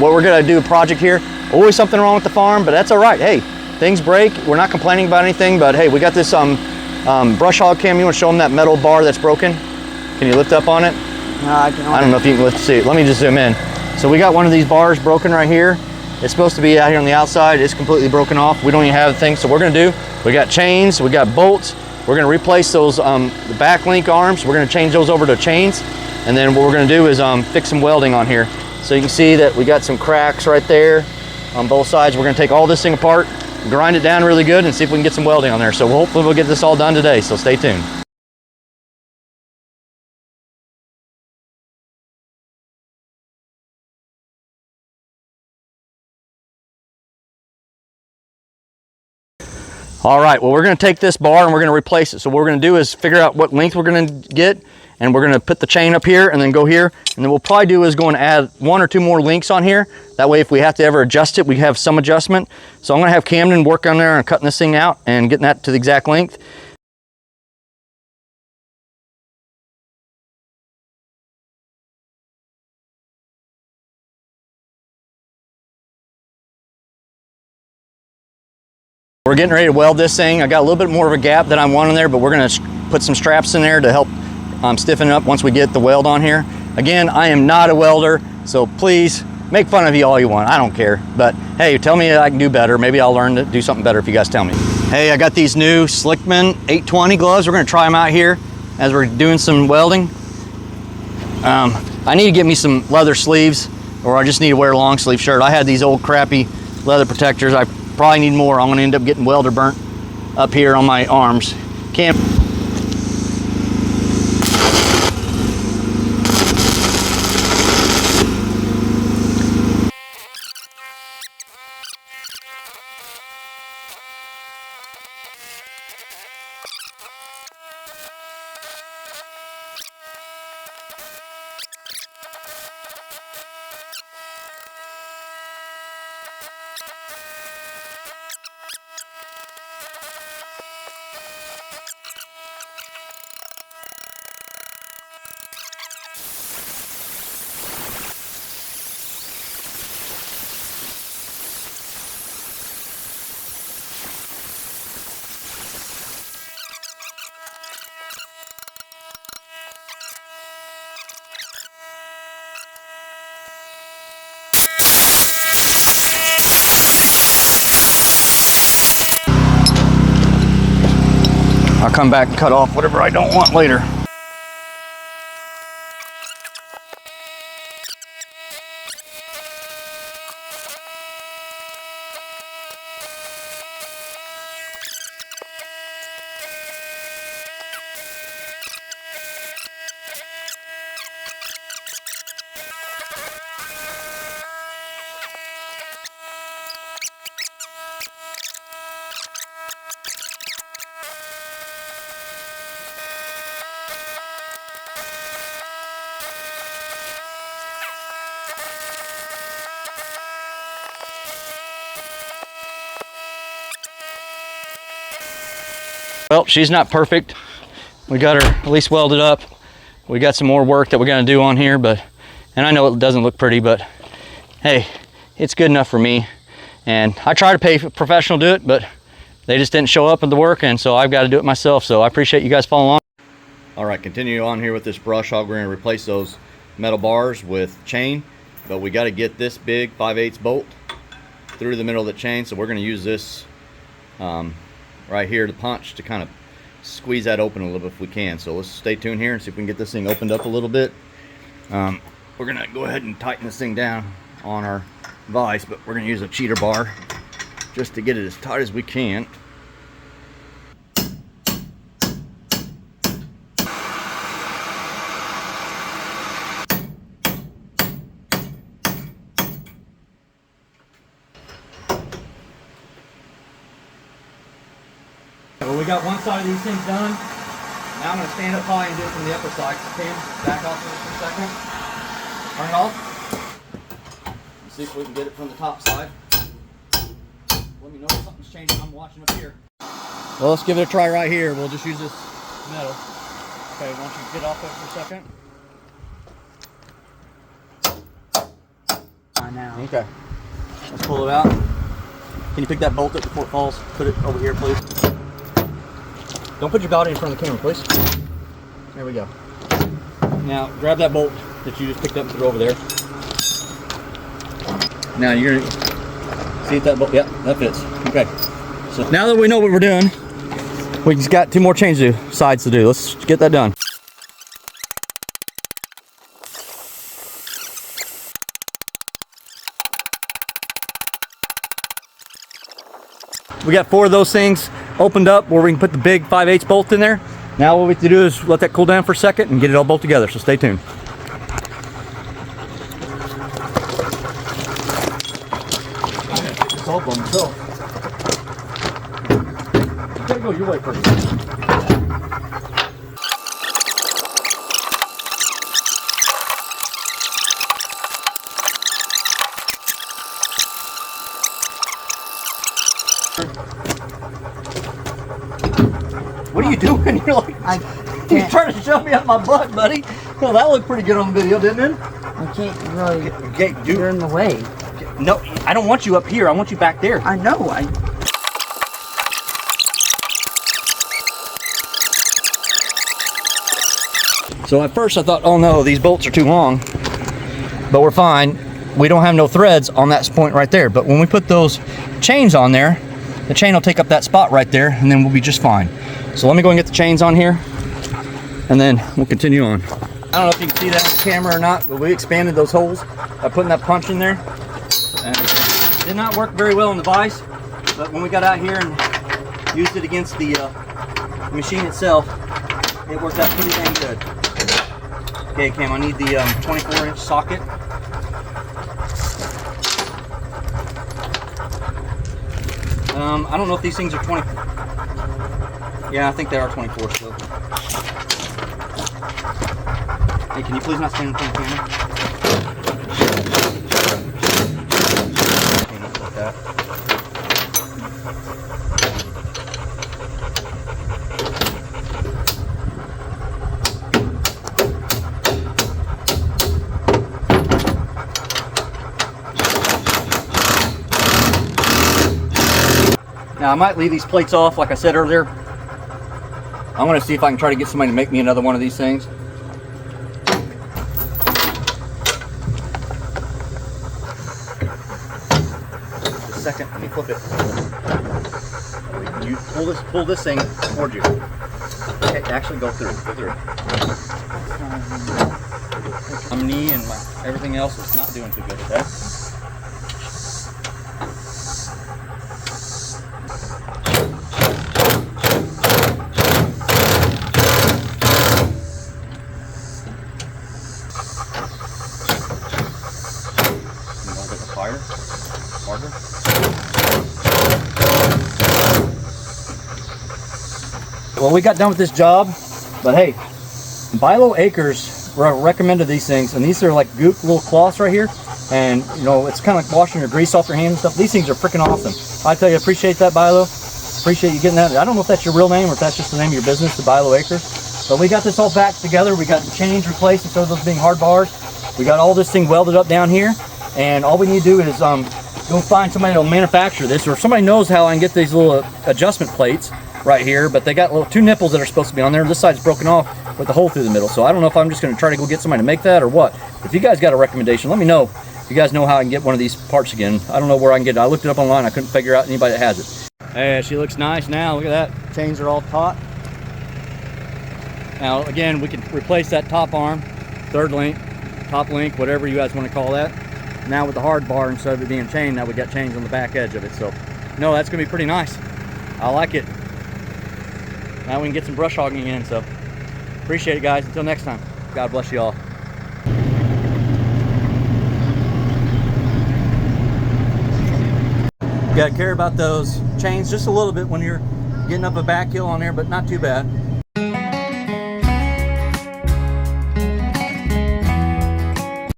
what we're gonna do a project here. Always something wrong with the farm, but that's all right. Hey, things break. We're not complaining about anything, but hey, we got this brush hog cam. You wanna show them that metal bar that's broken? Can you lift up on it? No, I can't. I don't know if you can see it. Let me just zoom in. So we got one of these bars broken right here. It's supposed to be out here on the outside. It's completely broken off. We don't even have the thing. So we're gonna do, we got chains, we got bolts. We're gonna replace those the back link arms. We're gonna change those over to chains. And then what we're gonna do is fix some welding on here. So you can see that we got some cracks right there on both sides. We're gonna take all this thing apart, grind it down really good, and see if we can get some welding on there. So hopefully we'll get this all done today, so stay tuned. All right, well, we're gonna take this bar and we're gonna replace it. So what we're gonna do is figure out what length we're gonna get, and we're gonna put the chain up here and then go here. And then we'll probably do is go and add 1 or 2 more links on here. That way, if we have to ever adjust it, we have some adjustment. So I'm gonna have Camden work on there and cutting this thing out and getting that to the exact length. We're getting ready to weld this thing. I got a little bit more of a gap than I want in there, but we're gonna put some straps in there to help stiffen it up once we get the weld on here. Again, I am not a welder, so please make fun of you all you want. I don't care, but hey, tell me I can do better. Maybe I'll learn to do something better if you guys tell me. Hey, I got these new Slickman 820 gloves. We're gonna try them out here as we're doing some welding. I need to get me some leather sleeves, or I just need to wear a long sleeve shirt. I had these old crappy leather protectors. I probably need more. I'm gonna end up getting welder burnt up here on my arms. Can't. I'll come back and cut off whatever I don't want later. Well, she's not perfect. We got her at least welded up. We got some more work that we're gonna do on here, and I know it doesn't look pretty, but hey, it's good enough for me. And I try to pay a professional to do it, but they just didn't show up at the work, and so I've got to do it myself. So I appreciate you guys following along. All right, continue on here with this brush hog. We're gonna replace those metal bars with chain, but we got to get this big 5/8 bolt through the middle of the chain. So we're gonna use this right here, the punch, to kind of squeeze that open a little bit if we can. So let's stay tuned here and see if we can get this thing opened up a little bit. We're gonna go ahead and tighten this thing down on our vise, but we're gonna use a cheater bar just to get it as tight as we can. Well, we got one side of these things done. Now I'm going to stand up high and do it from the upper side. Cam, back off of it for a second. Turn it off. Let's see if we can get it from the top side. Let me know if something's changing. I'm watching up here. Well, let's give it a try right here. We'll just use this metal. Okay, why don't you get off of it for a second? I know. Okay. Let's pull it out. Can you pick that bolt up before it falls? Put it over here, please. Don't put your body in front of the camera, please. There we go. Now, grab that bolt that you just picked up and throw over there. Now, you're going to see if that bolt, yeah, that fits. Okay. So now that we know what we're doing, we just got 2 more sides to do. Let's get that done. We got 4 of those things opened up where we can put the big 5/8 bolt in there. Now what we have to do is let that cool down for a second and get it all bolted together, so stay tuned. It's all by myself. You gotta go your way first. What are you doing? You're like, you're trying to shove me up my butt, buddy. Well, that looked pretty good on the video, didn't it? I can't really. You're in the way. No, I don't want you up here. I want you back there. I know. So at first I thought, oh no, these bolts are too long, but we're fine. We don't have no threads on that point right there. But when we put those chains on there, the chain will take up that spot right there, and then we'll be just fine. So let me go and get the chains on here, and then we'll continue on. I don't know if you can see that on the camera or not, but we expanded those holes by putting that punch in there. And it did not work very well in the vise, but when we got out here and used it against the machine itself, it worked out pretty dang good. Okay, Cam, I need the 24-inch socket. I don't know if these things are 20. Yeah, I think they are 24 still. Hey, can you please not stand in front of the camera? Okay, not like that. Now I might leave these plates off, like I said earlier. I'm going to see if I can try to get somebody to make me another one of these things. Just a second, let me flip it. You pull this thing towards you. Okay, actually go through. My knee and everything else is not doing too good, okay? Well, we got done with this job, but hey, Bilo Acres recommended these things, and these are like goop little cloths right here, and you know, it's kind of like washing your grease off your hands and stuff. These things are freaking awesome. I tell you, I appreciate that, Bilo. Appreciate you getting that. I don't know if that's your real name or if that's just the name of your business, the Bilo Acres, but we got this all back together. We got the chains replaced instead of those being hard bars. We got all this thing welded up down here, and all we need to do is go find somebody that'll manufacture this, or if somebody knows how I can get these little adjustment plates right here, but they got little 2 nipples that are supposed to be on there. This side's broken off with a hole through the middle, so I don't know if I'm just going to try to go get somebody to make that or what. If you guys got a recommendation, let me know. If you guys know how I can get one of these parts again. I don't know where I can get it. I looked it up online. I couldn't figure out anybody that has it. Hey, she looks nice now. Look at that. Chains are all taut. Now again, we can replace that top arm, third link, top link, whatever you guys want to call that. Now with the hard bar, instead of it being chained, now we got chains on the back edge of it. So no, that's gonna be pretty nice. I like it. Now we can get some brush hogging in, so appreciate it, guys. Until next time, God bless you all. You gotta care about those chains just a little bit when you're getting up a back hill on there, but not too bad.